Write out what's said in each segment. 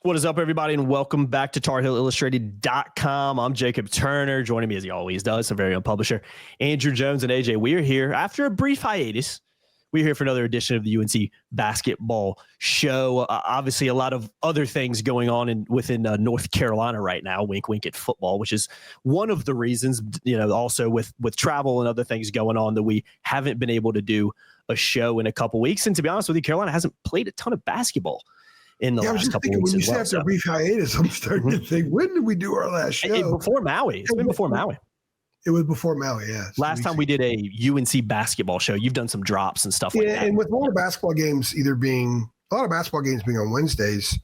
What is up, everybody, and welcome back to TarHeelIllustrated.com. I'm Jacob Turner. Joining me, as he always does, a very own publisher, Andrew Jones and AJ. We are here after a brief hiatus. We're here for another edition of the UNC basketball show. Obviously, a lot of other things going on within North Carolina right now. Wink, wink at football, which is one of the reasons. Also with travel and other things going on that we haven't been able to do a show in a couple weeks. And to be honest with you, Carolina hasn't played a ton of basketball in the last couple of weeks. When you say after a brief hiatus, I'm starting to think, when did we do our last show? Before Maui. It's been before Maui. It was before Maui, yeah. Last time we did a UNC basketball show. You've done some drops and stuff like that. And with a lot of basketball games being on Wednesdays,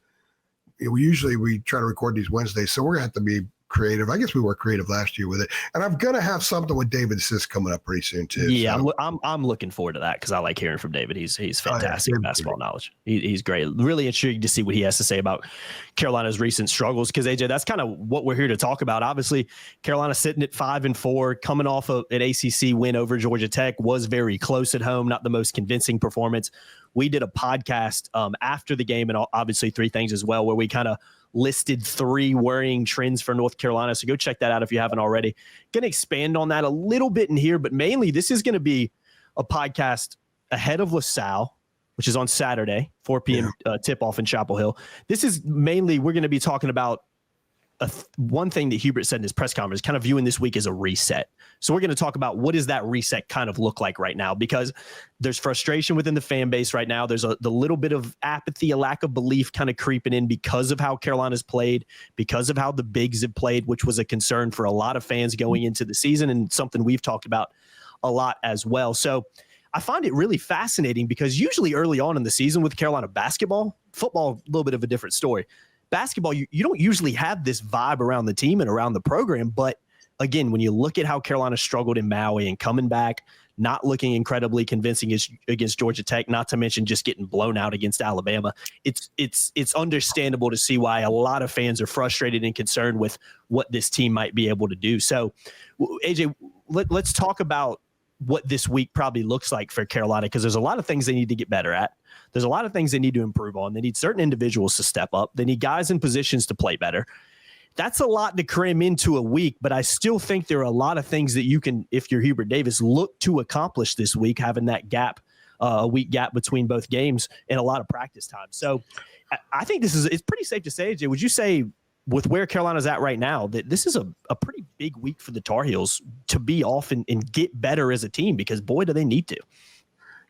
we try to record these Wednesdays, so we're going to have to be creative. I guess we were creative last year with it. And I'm going to have something with David Sis coming up pretty soon, too. Yeah, so I'm looking forward to that because I like hearing from David. He's fantastic in basketball knowledge. He's great. Really intrigued to see what he has to say about Carolina's recent struggles because, AJ, that's kind of what we're here to talk about. Obviously, Carolina sitting at 5-4, coming off an ACC win over Georgia Tech, was very close at home, not the most convincing performance. We did a podcast after the game, and obviously 3 things as well, where we kind of listed 3 worrying trends for North Carolina. So go check that out if you haven't already. Going to expand on that a little bit in here, but mainly this is going to be a podcast ahead of LaSalle, which is on Saturday, 4 p.m. Tip-off in Chapel Hill. This is mainly, we're going to be talking about one thing that Hubert said in his press conference, kind of viewing this week as a reset. So we're going to talk about what does that reset kind of look like right now, because there's frustration within the fan base right now. There's the little bit of apathy, a lack of belief kind of creeping in because of how Carolina's played, because of how the bigs have played, which was a concern for a lot of fans going into the season and something we've talked about a lot as well. So I find it really fascinating because usually early on in the season with Carolina basketball, football, a little bit of a different story. Basketball, you don't usually have this vibe around the team and around the program. But again, when you look at how Carolina struggled in Maui and coming back, not looking incredibly convincing against Georgia Tech, not to mention just getting blown out against Alabama, it's understandable to see why a lot of fans are frustrated and concerned with what this team might be able to do. So, AJ, let's talk about what this week probably looks like for Carolina, because there's a lot of things they need to get better at. There's a lot of things they need to improve on. They need certain individuals to step up. They need guys in positions to play better. That's a lot to cram into a week, but I still think there are a lot of things that you can, if you're Hubert Davis, look to accomplish this week, having that gap, a week gap between both games and a lot of practice time. So I think it's pretty safe to say, AJ, would you say with where Carolina's at right now, that this is a pretty big week for the Tar Heels to be off and get better as a team, because boy, do they need to.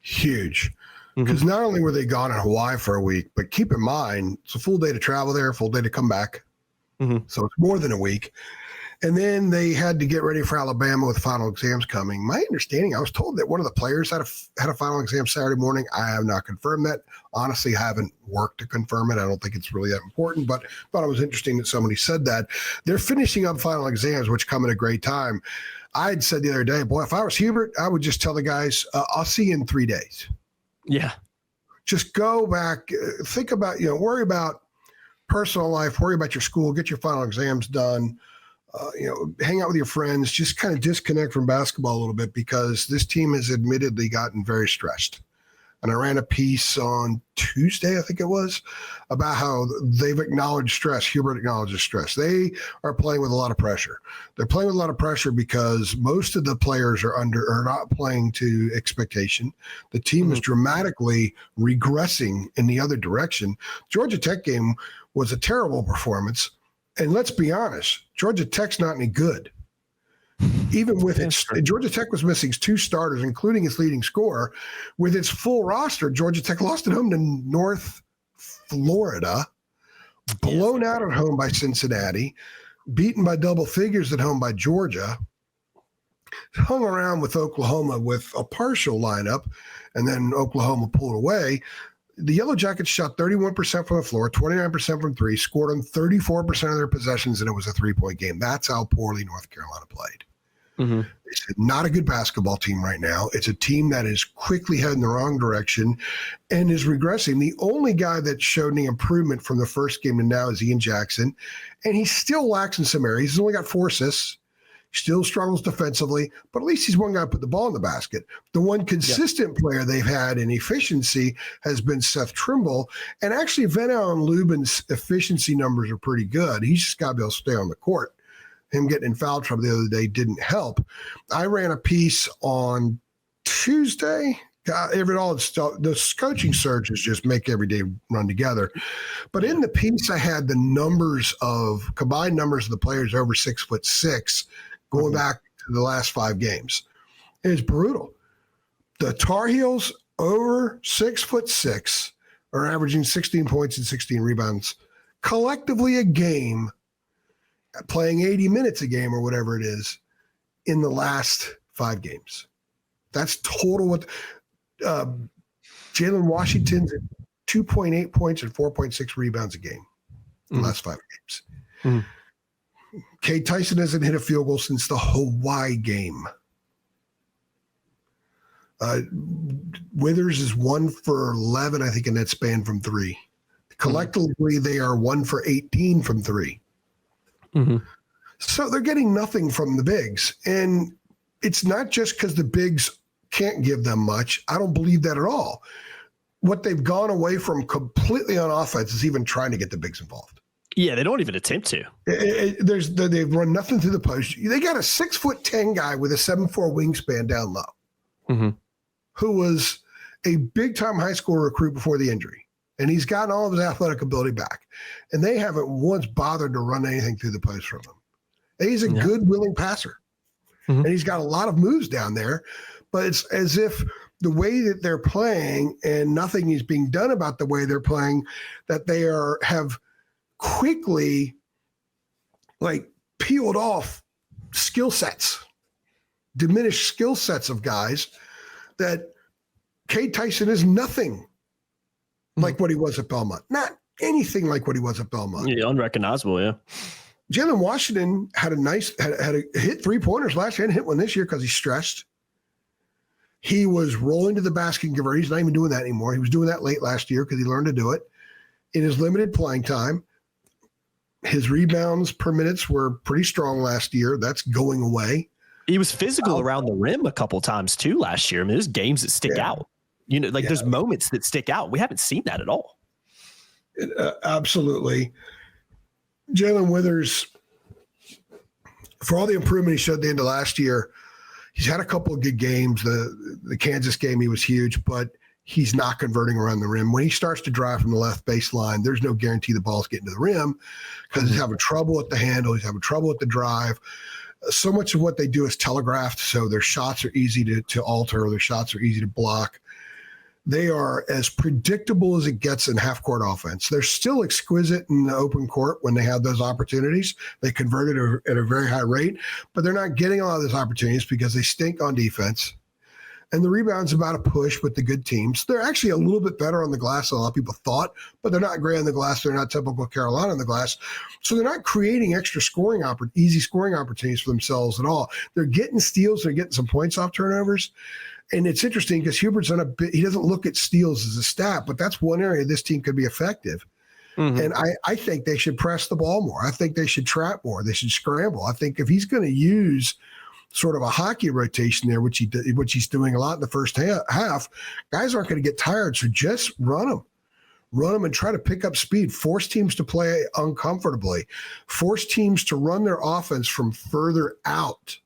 Huge. Because not only were they gone in Hawaii for a week, but keep in mind, it's a full day to travel there, a full day to come back. So it's more than a week. And then they had to get ready for Alabama with final exams coming. My understanding, I was told that one of the players had a final exam Saturday morning. I have not confirmed that. Honestly, I haven't worked to confirm it. I don't think it's really that important, but thought it was interesting that somebody said that. They're finishing up final exams, which come at a great time. I had said the other day, boy, if I was Hubert, I would just tell the guys, I'll see you in 3 days. Yeah. Just go back, think about, worry about personal life, worry about your school, get your final exams done, hang out with your friends, just kind of disconnect from basketball a little bit, because this team has admittedly gotten very stressed. And I ran a piece on Tuesday, I think it was, about how they've acknowledged stress. Hubert acknowledges stress. They are playing with a lot of pressure. They're playing with a lot of pressure because most of the players are not playing to expectation. The team is dramatically regressing in the other direction. Georgia Tech game was a terrible performance. And let's be honest, Georgia Tech's not any good. Even with Georgia Tech was missing 2 starters, including its leading scorer. With its full roster, Georgia Tech lost at home to North Florida, blown out at home by Cincinnati, beaten by double figures at home by Georgia, hung around with Oklahoma with a partial lineup, and then Oklahoma pulled away. The Yellow Jackets shot 31% from the floor, 29% from 3, scored on 34% of their possessions, and it was a 3-point game. That's how poorly North Carolina played. It's not a good basketball team right now. It's a team that is quickly heading the wrong direction and is regressing. The only guy that showed any improvement from the first game to now is Ian Jackson, and he still lacks in some areas. He's only got 4 assists, still struggles defensively, but at least he's one guy who put the ball in the basket. The one consistent player they've had in efficiency has been Seth Trimble. And actually, Van Allen Lubin's efficiency numbers are pretty good. He's just got to be able to stay on the court. Him getting in foul trouble the other day didn't help. I ran a piece on Tuesday. Those coaching surges just make every day run together. But in the piece, I had the combined numbers of the players over 6'6" going back to the last 5 games. It's brutal. The Tar Heels over 6'6" are averaging 16 points and 16 rebounds collectively a game, playing 80 minutes a game or whatever it is in the last 5 games. That's total. What Jalen Washington's at 2.8 points and 4.6 rebounds a game in the last 5 games. Cade Tyson hasn't hit a field goal since the Hawaii game. Withers is 1 for 11, I think, in that span from 3. Collectively, they are 1 for 18 from 3. So they're getting nothing from the bigs. And it's not just because the bigs can't give them much. I don't believe that at all. What they've gone away from completely on offense is even trying to get the bigs involved. Yeah, they don't even attempt to. They've run nothing through the post. They got a 6'10" guy with a 7'4" wingspan down low, who was a big-time high school recruit before the injury. And he's gotten all of his athletic ability back. And they haven't once bothered to run anything through the post from him. And he's a good, willing passer. And he's got a lot of moves down there. But it's as if the way that they're playing and nothing is being done about the way they're playing, that they have quickly peeled off skill sets, diminished skill sets of guys, that Cade Tyson is nothing like what he was at Belmont. Not anything like what he was at Belmont. Yeah, unrecognizable, yeah. Jalen Washington had a hit 3-pointers last year and hit one this year because he's stressed. He was rolling to the basket and convert. He's not even doing that anymore. He was doing that late last year because he learned to do it. In his limited playing time, his rebounds per minutes were pretty strong last year. That's going away. He was physical around the rim a couple times too last year. I mean, there's games that stick out. There's moments that stick out. We haven't seen that at all. Absolutely. Jalen Withers, for all the improvement he showed at the end of last year, he's had a couple of good games. The Kansas game, he was huge, but he's not converting around the rim. When he starts to drive from the left baseline, there's no guarantee the ball's getting to the rim because he's having trouble at the handle. He's having trouble at the drive. So much of what they do is telegraphed, so their shots are easy to alter. Their shots are easy to block. They are as predictable as it gets in half-court offense. They're still exquisite in the open court when they have those opportunities. They convert it at a very high rate, but they're not getting a lot of those opportunities because they stink on defense. And the rebound's about a push with the good teams. They're actually a little bit better on the glass than a lot of people thought, but they're not great on the glass. They're not typical Carolina on the glass. So they're not creating extra easy scoring opportunities for themselves at all. They're getting steals. They're getting some points off turnovers. And it's interesting because Hubert's he doesn't look at steals as a stat, but that's one area this team could be effective. And I think they should press the ball more. I think they should trap more. They should scramble. I think if he's going to use sort of a hockey rotation there, which he's doing a lot in the first half, guys aren't going to get tired. So just run them and try to pick up speed, force teams to play uncomfortably, force teams to run their offense from further out.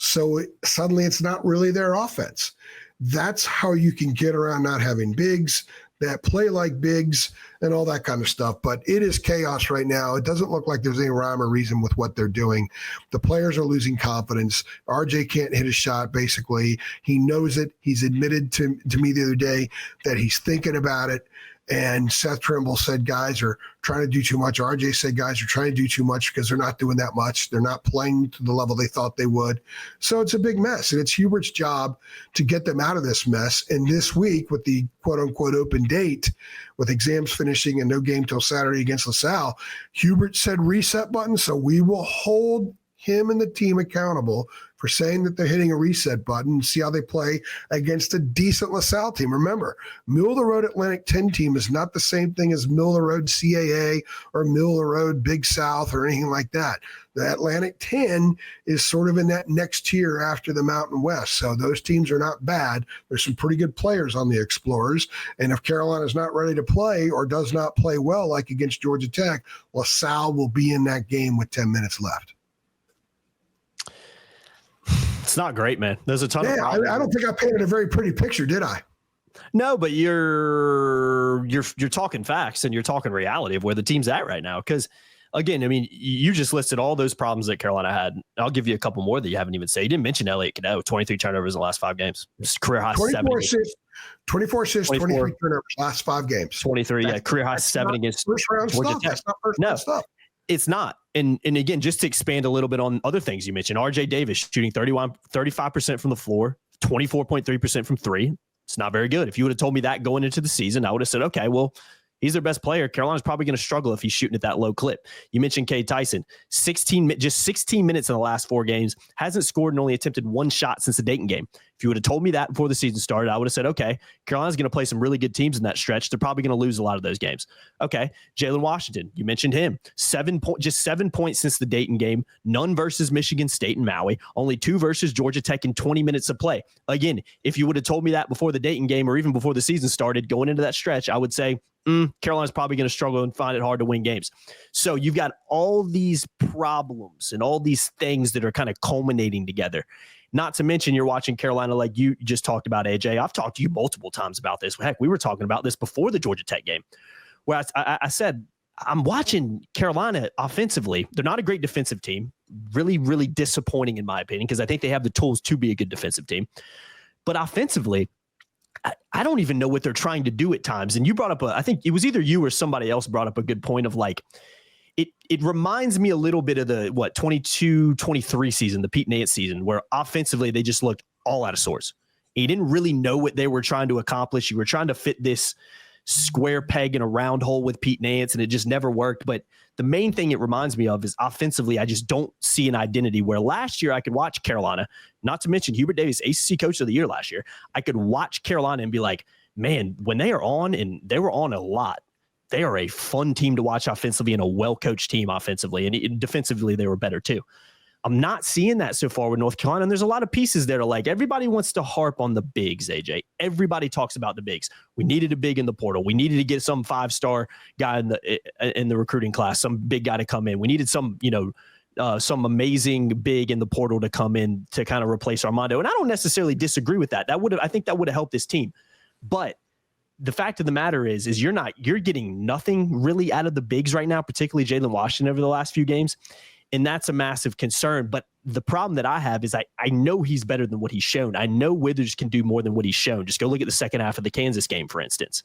So suddenly it's not really their offense. That's how you can get around not having bigs that play like bigs and all that kind of stuff. But it is chaos right now. It doesn't look like there's any rhyme or reason with what they're doing. The players are losing confidence. RJ can't hit a shot, basically. He knows it. He's admitted to me the other day that he's thinking about it. And Seth Trimble said guys are trying to do too much. RJ said guys are trying to do too much because they're not doing that much. They're not playing to the level they thought they would. So it's a big mess. And it's Hubert's job to get them out of this mess. And this week with the quote-unquote open date, with exams finishing and no game till Saturday against LaSalle, Hubert said reset button. So we will hold him and the team accountable for saying that they're hitting a reset button and see how they play against a decent LaSalle team. Remember, middle of the road Atlantic 10 team is not the same thing as middle of the road CAA or middle of the road Big South or anything like that. The Atlantic 10 is sort of in that next tier after the Mountain West. So those teams are not bad. There's some pretty good players on the Explorers. And if Carolina's not ready to play or does not play well, like against Georgia Tech, LaSalle will be in that game with 10 minutes left. It's not great, man. There's a ton of problems. I don't think I painted a very pretty picture, did I? No, but you're talking facts and you're talking reality of where the team's at right now. Because again, I mean, you just listed all those problems that Carolina had. I'll give you a couple more that you haven't even said. You didn't mention Elliott Cadeau, 23 turnovers in the last 5 games. It's career high 24 assists, 23 turnovers last 5 games. 23, yeah, career high 7 against first round Georgia stuff. Tech. That's not first round stuff. It's not. And again, just to expand a little bit on other things you mentioned, RJ Davis shooting 35% from the floor, 24.3% from 3. It's not very good. If you would have told me that going into the season, I would have said, okay, well, he's their best player. Carolina's probably going to struggle if he's shooting at that low clip. You mentioned Cade Tyson, 16 minutes in the last 4 games, hasn't scored and only attempted 1 shot since the Dayton game. If you would have told me that before the season started, I would have said, okay, Carolina's going to play some really good teams in that stretch. They're probably going to lose a lot of those games. Okay, Jalen Washington, you mentioned him. 7 points since the Dayton game, none versus Michigan State and Maui, only 2 versus Georgia Tech in 20 minutes of play. Again, if you would have told me that before the Dayton game or even before the season started going into that stretch, I would say, Carolina's probably going to struggle and find it hard to win games. So you've got all these problems and all these things that are kind of culminating together. Not to mention you're watching Carolina like you just talked about, AJ. I've talked to you multiple times about this. Heck, we were talking about this before the Georgia Tech game where I said, I'm watching Carolina offensively. They're not a great defensive team. Really, really disappointing in my opinion because I think they have the tools to be a good defensive team. But offensively, I don't even know what they're trying to do at times. And you brought up I think it was either you or somebody else brought up a good point of like, it reminds me a little bit of the 22-23 season, the Pete Nance season, where offensively they just looked all out of sorts. You didn't really know what they were trying to accomplish. You were trying to fit this square peg in a round hole with Pete Nance, and it just never worked. But the main thing it reminds me of is offensively, I just don't see an identity where last year I could watch Carolina, not to mention Hubert Davis, ACC Coach of the Year last year. I could watch Carolina and be like, man, when they are on, and they were on a lot, they are a fun team to watch offensively and a well-coached team offensively. And defensively, they were better too. I'm not seeing that so far with North Carolina. And there's a lot of pieces that are like, everybody wants to harp on the bigs, AJ. Everybody talks about the bigs. We needed a big in the portal. We needed to get some 5-star guy in the recruiting class, some big guy to come in. We needed some, some amazing big in the portal to come in to kind of replace Armando. And I don't necessarily disagree with that. I think that would have helped this team. But the fact of the matter is you're getting nothing really out of the bigs right now, particularly Jalen Washington over the last few games. And that's a massive concern. But the problem that I have is I know he's better than what he's shown. I know Withers can do more than what he's shown. Just go look at the second half of the Kansas game, for instance.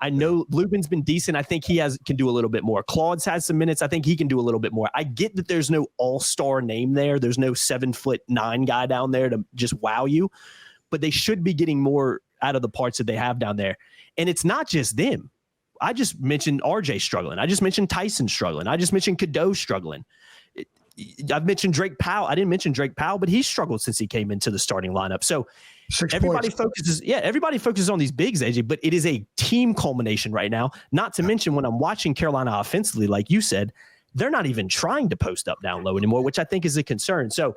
I know Lubin's been decent. I think he can do a little bit more. Claude's had some minutes. I think he can do a little bit more. I get that there's no all-star name there. There's no 7'9" guy down there to just wow you. But they should be getting more out of the parts that they have down there. And it's not just them. I just mentioned RJ struggling. I just mentioned Tyson struggling. I just mentioned Cadeau struggling. I've mentioned Drake Powell. I didn't mention Drake Powell, but he's struggled since he came into the starting lineup. So everybody focuses on these bigs, AJ, but it is a team culmination right now. Not to mention when I'm watching Carolina offensively, like you said, they're not even trying to post up down low anymore, which I think is a concern. So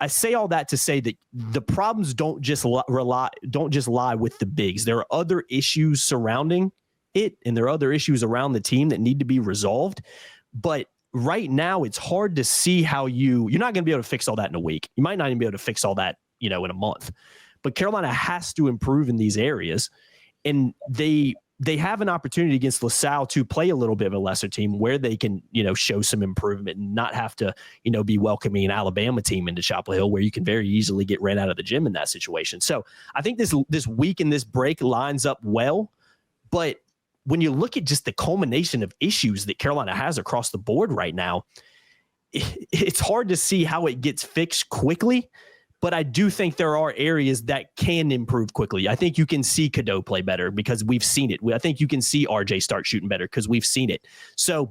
I say all that to say that the problems don't just lie with the bigs. There are other issues surrounding it, and there are other issues around the team that need to be resolved. But right now, it's hard to see how you're not going to be able to fix all that in a week. You might not even be able to fix all that, in a month. But Carolina has to improve in these areas, and they have an opportunity against LaSalle to play a little bit of a lesser team where they can, show some improvement and not have to, be welcoming an Alabama team into Chapel Hill where you can very easily get ran out of the gym in that situation. So I think this week and this break lines up well, but when you look at just the culmination of issues that Carolina has across the board right now, it's hard to see how it gets fixed quickly. But I do think there are areas that can improve quickly. I think you can see Cadeau play better because we've seen it. I think you can see RJ start shooting better because we've seen it. So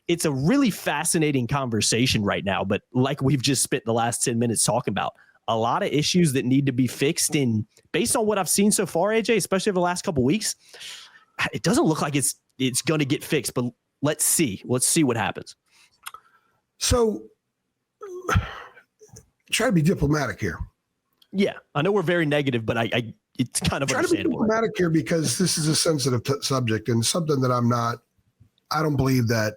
it's a really fascinating conversation right now. But like we've just spent the last 10 minutes talking about, a lot of issues that need to be fixed. And based on what I've seen so far, AJ, especially over the last couple of weeks, it doesn't look like it's going to get fixed. But let's see what happens. So try to be diplomatic here. Yeah, I know we're very negative, but it's kind of try understandable. To be diplomatic here because this is a sensitive subject and something that I don't believe that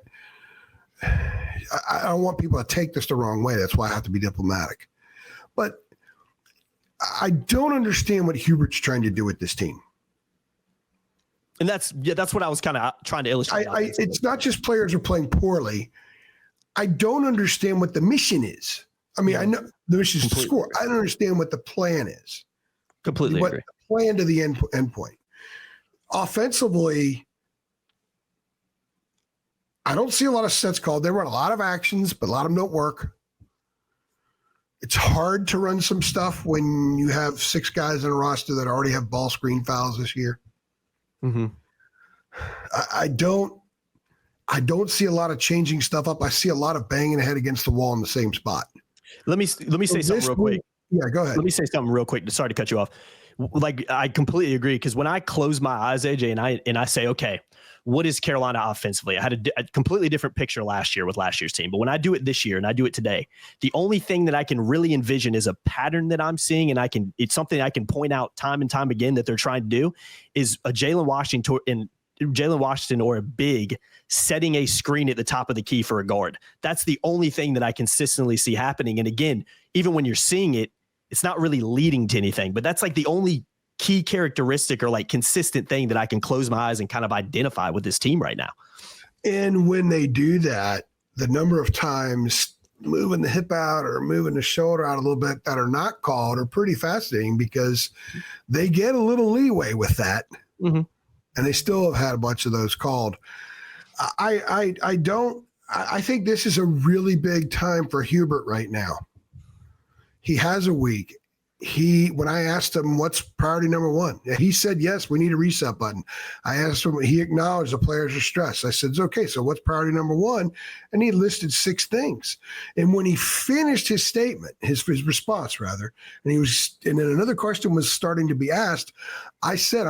I don't want people to take this the wrong way. That's why I have to be diplomatic. But I don't understand what Hubert's trying to do with this team. And that's what I was kind of trying to illustrate. It's not just players are playing poorly. I don't understand what the mission is. I mean, I know the mission is to score. I don't understand what the plan is. Completely agree. The plan to the end point. Offensively, I don't see a lot of sets called. They run a lot of actions, but a lot of them don't work. It's hard to run some stuff when you have 6 guys in a roster that already have ball screen fouls this year. Mm-hmm. I don't see a lot of changing stuff up. I see a lot of banging head against the wall in the same spot. Let me say something real quick. Yeah, go ahead. Let me say something real quick. Sorry to cut you off. Like, I completely agree, because when I close my eyes, AJ, and I say, okay, what is Carolina offensively? I had a completely different picture last year with last year's team. But when I do it this year and I do it today, the only thing that I can really envision is a pattern that I'm seeing, and it's something I can point out time and time again that they're trying to do, is a Jalen Washington or a big setting a screen at the top of the key for a guard. That's the only thing that I consistently see happening. And again, even when you're seeing it, it's not really leading to anything, but that's like the only key characteristic or like consistent thing that I can close my eyes and kind of identify with this team right now. And when they do that, the number of times moving the hip out or moving the shoulder out a little bit that are not called are pretty fascinating, because they get a little leeway with that. Mm-hmm. And they still have had a bunch of those called. I think this is a really big time for Hubert right now. He has a week. When I asked him what's priority number one, he said, yes, we need a reset button. I asked him, he acknowledged the players are stressed. I said, it's okay. So what's priority number one? And he listed 6 things. And when he finished his statement, his response rather, and then another question was starting to be asked, I said,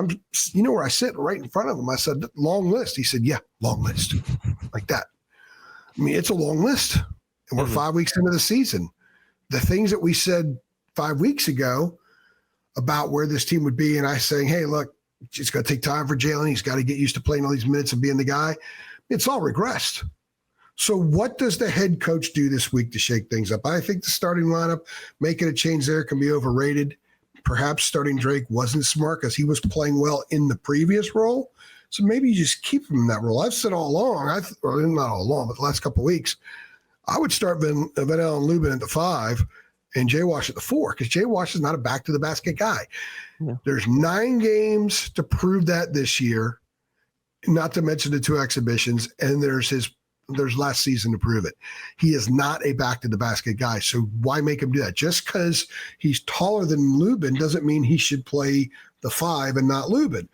you know where I sit? Right in front of him. I said, long list. He said, yeah, long list. Like that. I mean, it's a long list. And we're 5 weeks into the season. The things that we said 5 weeks ago about where this team would be, and I saying, hey, look, it's going to take time for Jalen. He's got to get used to playing all these minutes and being the guy. It's all regressed. So what does the head coach do this week to shake things up? I think the starting lineup, making a change there can be overrated. Perhaps starting Drake wasn't smart because he was playing well in the previous role. So maybe you just keep him in that role. I've said all along, not all along, but the last couple of weeks, I would start Van Allen Lubin at the 5 and Jay Wash at the 4, because Jay Wash is not a back to the basket guy. Yeah. There's 9 games to prove that this year, not to mention the 2 exhibitions, and there's last season to prove it. He is not a back to the basket guy. So why make him do that? Just because he's taller than Lubin doesn't mean he should play the 5 and not Lubin.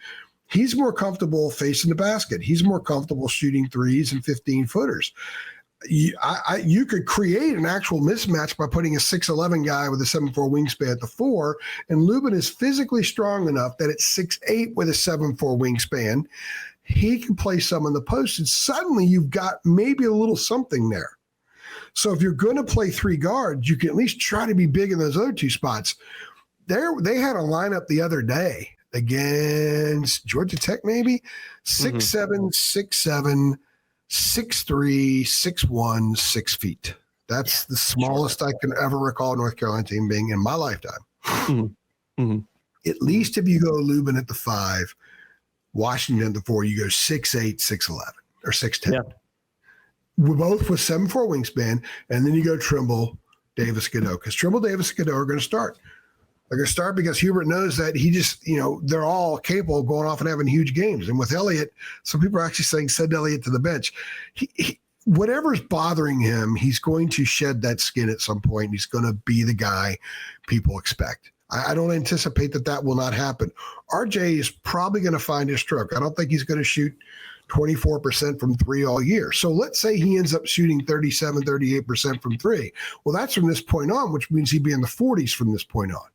He's more comfortable facing the basket. He's more comfortable shooting threes and 15-footers. You could create an actual mismatch by putting a 6'11" guy with a 7'4" wingspan at the 4, and Lubin is physically strong enough that at 6'8" with a 7'4" wingspan, he can play some in the post, and suddenly you've got maybe a little something there. So if you're going to play 3 guards, you can at least try to be big in those other 2 spots. They had a lineup the other day against Georgia Tech, maybe 6'7", 6'7", 6'3", 6'1", 6 feet. That's the smallest I can ever recall North Carolina team being in my lifetime. At least if you go Lubin at the 5, Washington at the 4, you go 6'8", 6'11", or 6'10". Yeah. We're both with 7'4" wingspan, and then you go Trimble, Davis, Godot, because Trimble, Davis, and Godot are going to start. They're going to start because Hubert knows that he just, they're all capable of going off and having huge games. And with Elliott, some people are actually saying send Elliott to the bench. Whatever's bothering him, he's going to shed that skin at some point. He's going to be the guy people expect. I don't anticipate that will not happen. RJ is probably going to find his stroke. I don't think he's going to shoot 24% from three all year. So let's say he ends up shooting 37, 38% from three. Well, that's from this point on, which means he'd be in the 40s from this point on.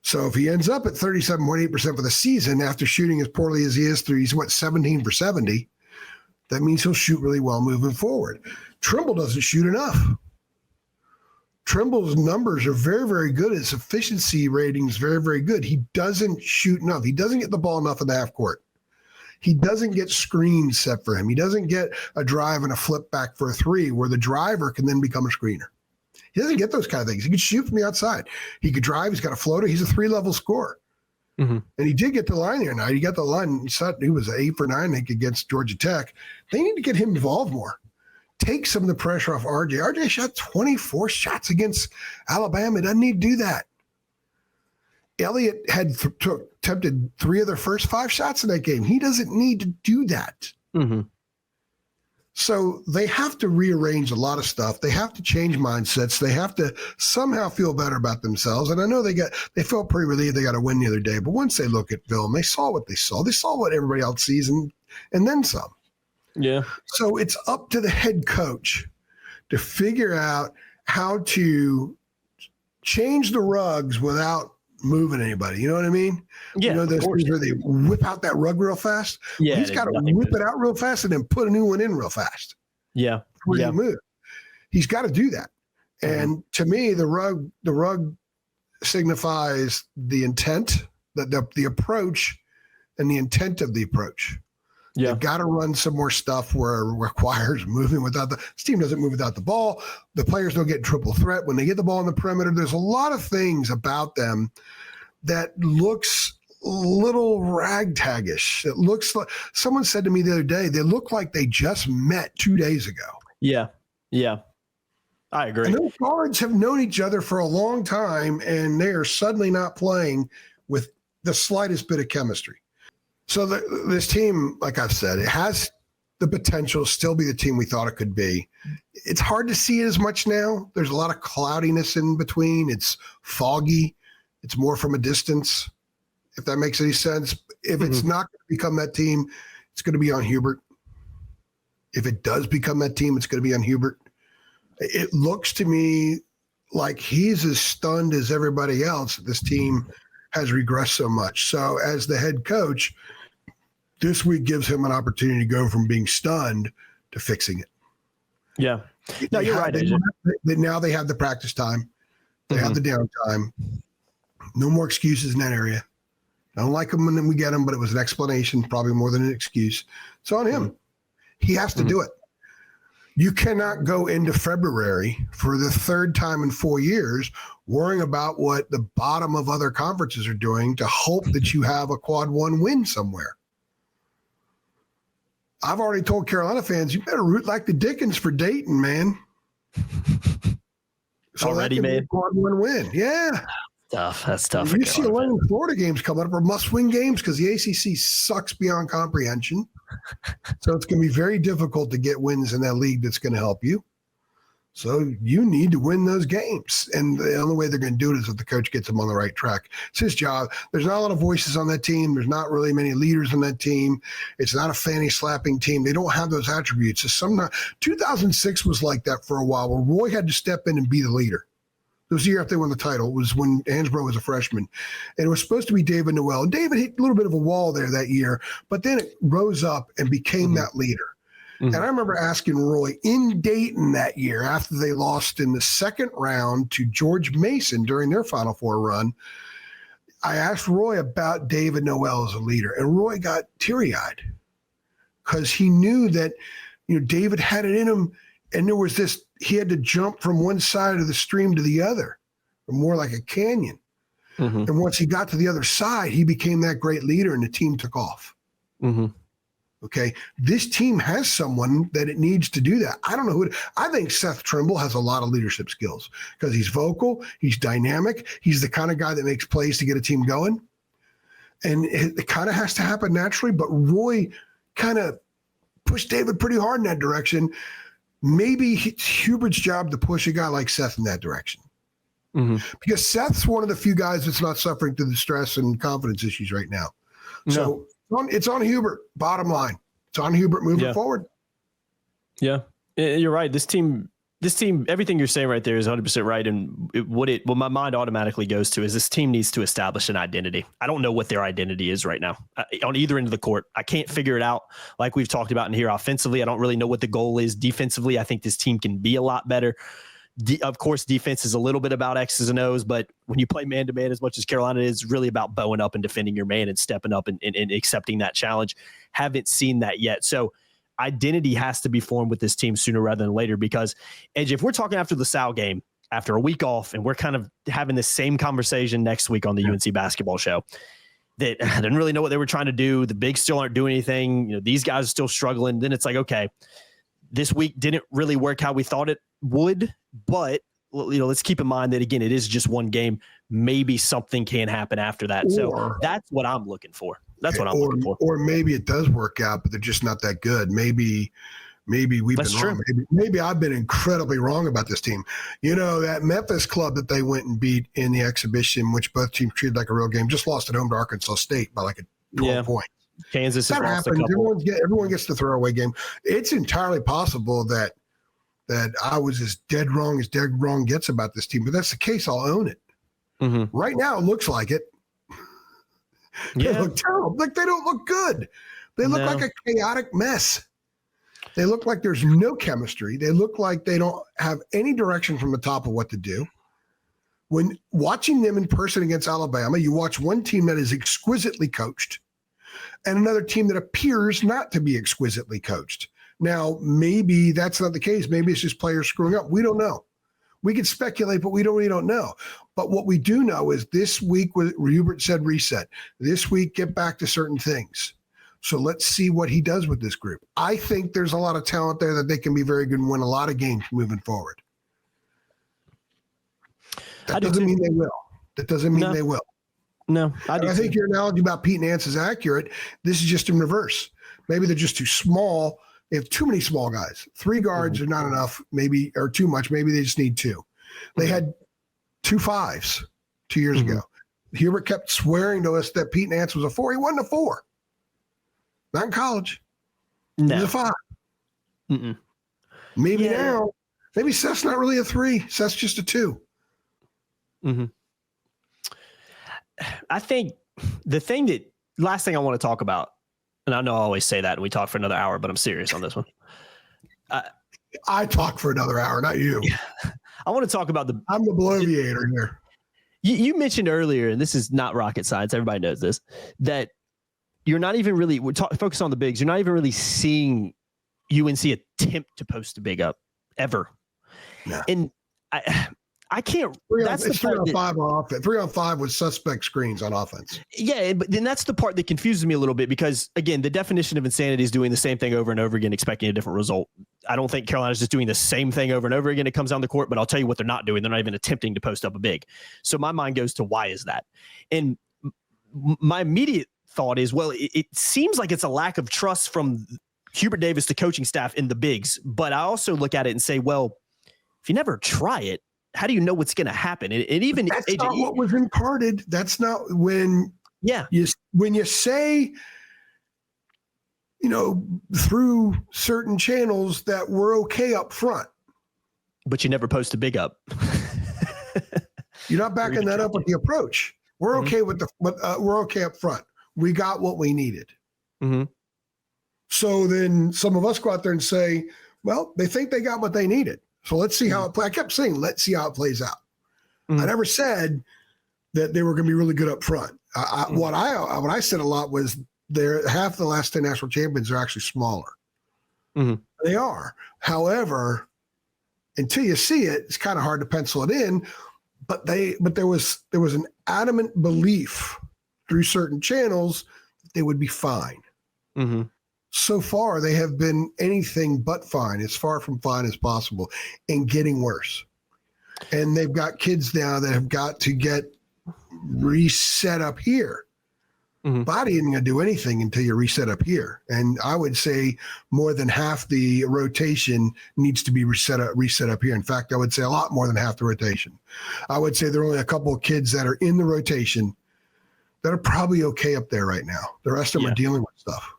So if he ends up at 37.8% for the season after shooting as poorly as he is through, he's 17 for 70. That means he'll shoot really well moving forward. Trimble doesn't shoot enough. Trimble's numbers are very, very good. His efficiency rating is very, very good. He doesn't shoot enough. He doesn't get the ball enough in the half court. He doesn't get screens set for him. He doesn't get a drive and a flip back for a three where the driver can then become a screener. He doesn't get those kind of things. He can shoot from the outside. He could drive. He's got a floater. He's a 3-level scorer. Mm-hmm. And he did get the line the other night. He got the line. He was 8 for 9 against Georgia Tech. They need to get him involved more. Take some of the pressure off RJ. RJ shot 24 shots against Alabama. He doesn't need to do that. Elliott had attempted 3 of their first 5 shots in that game. He doesn't need to do that. Mm-hmm. So they have to rearrange a lot of stuff. They have to change mindsets. They have to somehow feel better about themselves. And I know they felt pretty relieved they got a win the other day. But once they look at film, they saw what they saw. They saw what everybody else sees and then some. Yeah. So it's up to the head coach to figure out how to change the rugs without moving anybody. You know what I mean? Yeah. You know those things where they whip out that rug real fast? Yeah. He's got to whip it out real fast and then put a new one in real fast. Yeah. Before you move. He's got to do that. And to me, the rug signifies the intent, the approach and the intent of the approach. Yeah. They've got to run some more stuff where it requires moving without this team doesn't move without the ball. The players don't get triple threat when they get the ball on the perimeter. There's a lot of things about them that looks a little ragtagish. It looks like someone said to me the other day, they look like they just met 2 days ago. Yeah. Yeah. I agree. And those guards have known each other for a long time, and they are suddenly not playing with the slightest bit of chemistry. So this team, like I've said, it has the potential to still be the team we thought it could be. It's hard to see it as much now. There's a lot of cloudiness in between. It's foggy. It's more from a distance, if that makes any sense. If it's not going to become that team, it's going to be on Hubert. If it does become that team, it's going to be on Hubert. It looks to me like he's as stunned as everybody else that this team has regressed so much. So as the head coach, this week gives him an opportunity to go from being stunned to fixing it. Yeah. No, you're right, AJ. Now they have the practice time. They have the downtime. No more excuses in that area. I don't like them when we get them, but it was an explanation, probably more than an excuse. It's on him. He has to do it. You cannot go into February for the 3rd time in 4 years worrying about what the bottom of other conferences are doing to hope that you have a quad 1 win somewhere. I've already told Carolina fans, you better root like the Dickens for Dayton, man. So already made quad 1 win. Yeah. Tough. That's tough. UCLA and Florida games coming up are must-win games because the ACC sucks beyond comprehension. So it's going to be very difficult to get wins in that league that's going to help you. So you need to win those games. And the only way they're going to do it is if the coach gets them on the right track. It's his job. There's not a lot of voices on that team. There's not really many leaders on that team. It's not a fanny slapping team. They don't have those attributes. 2006 was like that for a while where Roy had to step in and be the leader. It was the year after they won the title. It was when Hansbrough was a freshman. And it was supposed to be David Noel. And David hit a little bit of a wall there that year, but then it rose up and became that leader. And I remember asking Roy in Dayton that year after they lost in the 2nd round to George Mason during their Final Four run. I asked Roy about David Noel as a leader, and Roy got teary-eyed because he knew that, David had it in him, and there was this, he had to jump from one side of the stream to the other, more like a canyon. And once he got to the other side, he became that great leader, and the team took off. Okay, this team has someone that it needs to do that. I don't know who. I think Seth Trimble has a lot of leadership skills because he's vocal, he's dynamic, he's the kind of guy that makes plays to get a team going. And it kind of has to happen naturally, but Roy kind of pushed David pretty hard in that direction. Maybe it's Hubert's job to push a guy like Seth in that direction. Because Seth's one of the few guys that's not suffering through the stress and confidence issues right now. So It's on Hubert. Bottom line, it's on Hubert moving forward. Yeah, you're right. This team, everything you're saying right there is 100% right. And what my mind automatically goes to is this team needs to establish an identity. I don't know what their identity is right now on either end of the court. I can't figure it out. Like we've talked about in here offensively, I don't really know what the goal is. Defensively, I think this team can be a lot better. Of course, defense is a little bit about X's and O's, but when you play man-to-man as much as Carolina is, really about bowing up and defending your man and stepping up and accepting that challenge. Haven't seen that yet. So identity has to be formed with this team sooner rather than later because, Edge, if we're talking after the Sal game, after a week off, and we're kind of having the same conversation next week on the UNC basketball show, that I didn't really know what they were trying to do. The bigs still aren't doing anything. You know, these guys are still struggling. Then it's like, okay, this week didn't really work how we thought it would, but let's keep in mind that, again, it is just one game. Maybe something can happen after that. So that's what I'm looking for. That's what I'm looking for. Or maybe it does work out, but they're just not that good. Maybe we've been wrong. Maybe I've been incredibly wrong about this team. You know, that Memphis club that they went and beat in the exhibition, which both teams treated like a real game, just lost at home to Arkansas State by like 12 points. Kansas that happens. Everyone gets the throwaway game. It's entirely possible that I was as dead wrong gets about this team. But that's the case. I'll own it. Mm-hmm. Right now, it looks like it. They look terrible. Like they don't look good. They look like a chaotic mess. They look like there's no chemistry. They look like they don't have any direction from the top of what to do. When watching them in person against Alabama, you watch one team that is exquisitely coached and another team that appears not to be exquisitely coached. Now, maybe that's not the case. Maybe it's just players screwing up. We don't know. We can speculate, but we don't know. But what we do know is this week, Hubert said reset. This week, get back to certain things. So let's see what he does with this group. I think there's a lot of talent there that they can be very good and win a lot of games moving forward. That doesn't mean they will. That doesn't mean they will. No, I think your analogy about Pete Nance is accurate. This is just in reverse. Maybe they're just too small. They have too many small guys. 3 guards are not enough, maybe, or too much. Maybe they just need 2. They had 2 5s 2 years ago. Hubert kept swearing to us that Pete Nance was a 4. He wasn't a 4. Not in college. No. He was a 5. Mm-mm. Maybe now. Maybe Seth's not really a 3. Seth's just a 2. Mm-hmm. I think last thing I want to talk about, and I know I always say that and we talk for another hour, but I'm serious on this one. I talk for another hour, not you. I want to talk about I'm the bloviator here. You mentioned earlier, and this is not rocket science, everybody knows this, that you're not even really focus on the bigs. You're not even really seeing UNC attempt to post a big up ever. No. And I can't. That's the 3 on 5 on offense. 3 on 5 with suspect screens on offense. Yeah, but then that's the part that confuses me a little bit because, again, the definition of insanity is doing the same thing over and over again, expecting a different result. I don't think Carolina's just doing the same thing over and over again. It comes down the court, but I'll tell you what they're not doing. They're not even attempting to post up a big. So my mind goes to why is that? And my immediate thought is, well, it seems like it's a lack of trust from Hubert Davis, the coaching staff, in the bigs. But I also look at it and say, well, if you never try it, how do you know what's going to happen? And even that's not what was imparted. That's not when you say, through certain channels that we're okay up front. But you never post a big up. You're not backing that up with the approach. We're okay with we're okay up front. We got what we needed. Mm-hmm. So then some of us go out there and say, well, they think they got what they needed. So let's see how it plays. I kept saying, let's see how it plays out. I never said that they were going to be really good up front. What I said a lot was half the last 10 national champions are actually smaller. Mm-hmm. They are. However, until you see it, it's kind of hard to pencil it in. But there was an adamant belief through certain channels that they would be fine. Mm-hmm. So far, they have been anything but fine, as far from fine as possible, and getting worse. And they've got kids now that have got to get reset up here. Mm-hmm. Body isn't going to do anything until you reset up here. And I would say more than half the rotation needs to be reset up here. In fact, I would say a lot more than half the rotation. I would say there are only a couple of kids that are in the rotation that are probably okay up there right now. The rest of them are dealing with stuff.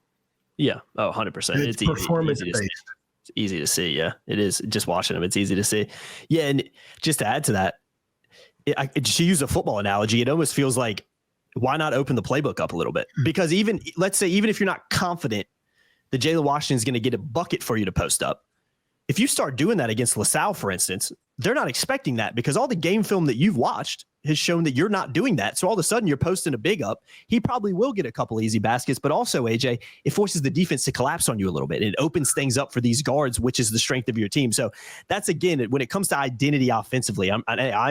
Yeah. Oh, 100%. It's performance based. It's easy to see. Yeah, it is. Just watching them, it's easy to see. Yeah. And just to add to that, to use a football analogy, it almost feels like, why not open the playbook up a little bit? Because let's say, even if you're not confident that Jalen Washington is going to get a bucket for you to post up, if you start doing that against LaSalle, for instance, they're not expecting that, because all the game film that you've watched has shown that you're not doing that. So all of a sudden you're posting a big up. He probably will get a couple easy baskets, but also, AJ, it forces the defense to collapse on you a little bit. It opens things up for these guards, which is the strength of your team. So that's, again, when it comes to identity offensively, I'm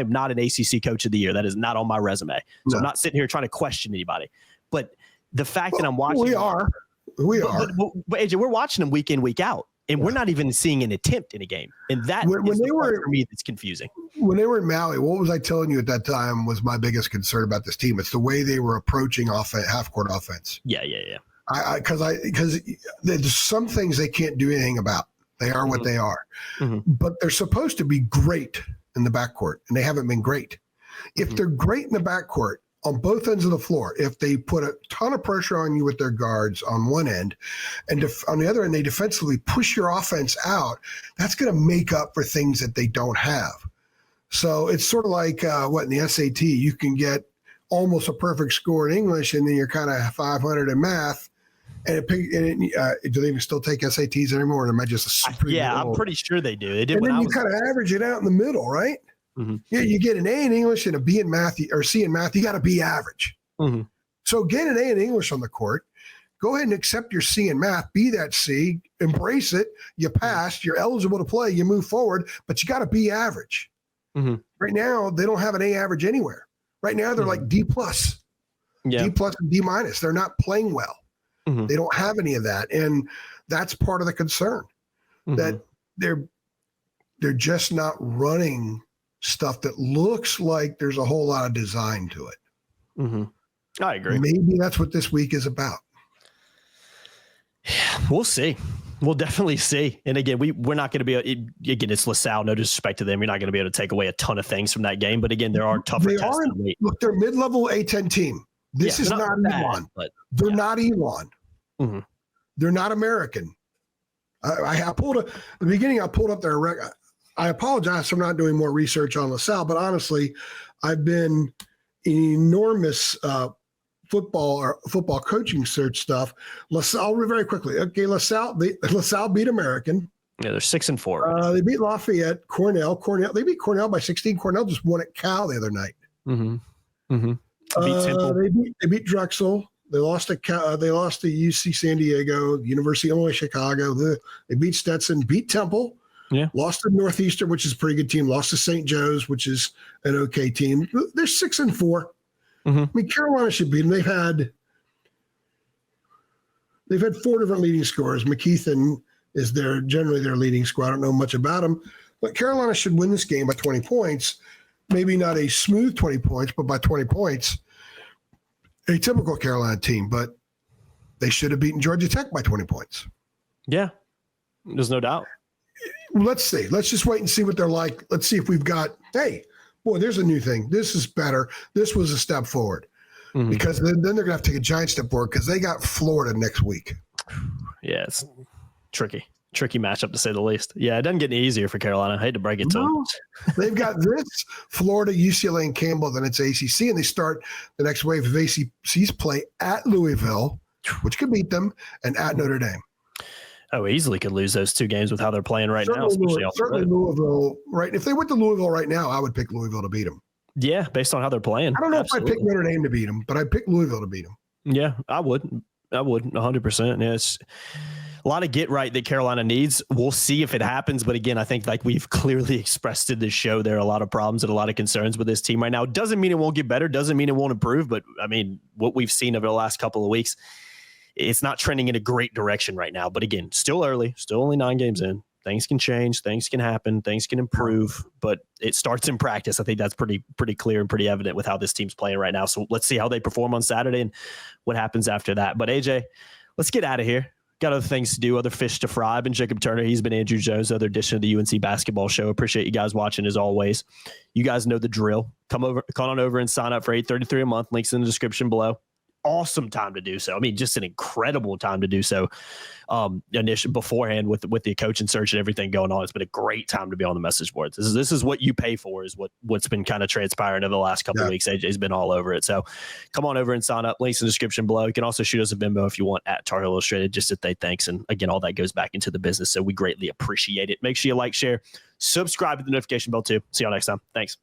not an ACC coach of the year. That is not on my resume. So I'm not sitting here trying to question anybody. But the fact that I'm watching. We are. But AJ, we're watching them week in, week out. And we're not even seeing an attempt in a game. And that is the part for me that's confusing. When they were in Maui, what was I telling you at that time was my biggest concern about this team? It's the way they were approaching half-court offense. Yeah. Because there's some things they can't do anything about. They are what they are. But they're supposed to be great in the backcourt, and they haven't been great. If they're great in the backcourt, on both ends of the floor, if they put a ton of pressure on you with their guards on one end, and on the other end, they defensively push your offense out, that's going to make up for things that they don't have. So it's sort of like in the SAT, you can get almost a perfect score in English, and then you're kind of 500 in math. And do they even still take SATs anymore? Or am I just I'm pretty sure they do. They did. And then you kind of average it out in the middle, right? Yeah, you get an A in English and a B in math, or C in math, you got to be average. So get an A in English on the court. Go ahead and accept your C in math, be that C, embrace it. You passed, you're eligible to play, you move forward, but you got to be average. Right now, they don't have an A average anywhere. Right now, they're like D+. D+ and D-. They're not playing well. They don't have any of that. And that's part of the concern, that they're just not running stuff that looks like there's a whole lot of design to it. I agree. Maybe that's what this week is about. We'll see. We'll definitely see. And again, we're not going to be again, it's LaSalle. No disrespect to them. You're not going to be able to take away a ton of things from that game. But again, there are tougher tests. Look, they're mid-level A10 team. This is not Elon. They're not Elon. They're not American. I pulled at the beginning. I pulled up their record. I apologize for not doing more research on LaSalle, but honestly, I've been enormous football coaching search stuff. LaSalle, very quickly. Okay, LaSalle beat American. Yeah, they're 6-4. They beat Lafayette, Cornell. They beat Cornell by 16. Cornell just won at Cal the other night. Beat Temple. They beat Drexel. They lost to UC San Diego, University of Illinois Chicago. They beat Stetson, beat Temple. Yeah, lost to Northeastern, which is a pretty good team. Lost to St. Joe's, which is an okay team. They're 6-4. I mean, Carolina should beat them. They've had 4 different leading scorers. McKeithen is generally their leading scorer. I don't know much about him, but Carolina should win this game by 20 points. Maybe not a smooth 20 points, but by 20 points. A typical Carolina team, but they should have beaten Georgia Tech by 20 points. Yeah, there's no doubt. Let's see. Let's just wait and see what they're like. Let's see if we've got, hey, boy, there's a new thing. This is better. This was a step forward. Because then they're going to have to take a giant step forward because they got Florida next week. Yeah, it's tricky matchup to say the least. Yeah, it doesn't get any easier for Carolina. I hate to break it to them. They've got this, Florida, UCLA, and Campbell, then it's ACC, and they start the next wave of ACC's play at Louisville, which could beat them, and at Notre Dame. Oh, easily could lose those 2 games with how they're playing right now. Certainly Louisville, right? If they went to Louisville right now, I would pick Louisville to beat them. Yeah, based on how they're playing. I don't know if I'd pick Notre Dame to beat them, but I'd pick Louisville to beat them. Yeah, I would 100%. Yeah, it's a lot of get right that Carolina needs. We'll see if it happens. But again, I think like we've clearly expressed in this show, there are a lot of problems and a lot of concerns with this team right now. Doesn't mean it won't get better. Doesn't mean it won't improve. But I mean, what we've seen over the last couple of weeks, it's not trending in a great direction right now. But again, still early, still only 9 games in. Things can change, things can happen, things can improve, but it starts in practice. I think that's pretty clear and pretty evident with how this team's playing right now. So let's see how they perform on Saturday and what happens after that. But AJ, let's get out of here. Got other things to do, other fish to fry. I've been Jacob Turner. He's been Andrew Jones, other edition of the UNC Basketball Show. Appreciate you guys watching as always. You guys know the drill. Come on over and sign up for $8.33 a month. Links in the description below. awesome time to do so. I mean, just an incredible time to do so. Initially beforehand with the coaching search and everything going on, it's been a great time to be on the message boards. This is what you pay for, is what's been kind of transpiring over the last couple of weeks. AJ's been all over it. So come on over and sign up. Links in the description below. You can also shoot us a Venmo if you want at Tar Heel Illustrated, just to say thanks. And again, all that goes back into the business. So we greatly appreciate it. Make sure you like, share, subscribe to the notification bell too. See y'all next time. Thanks.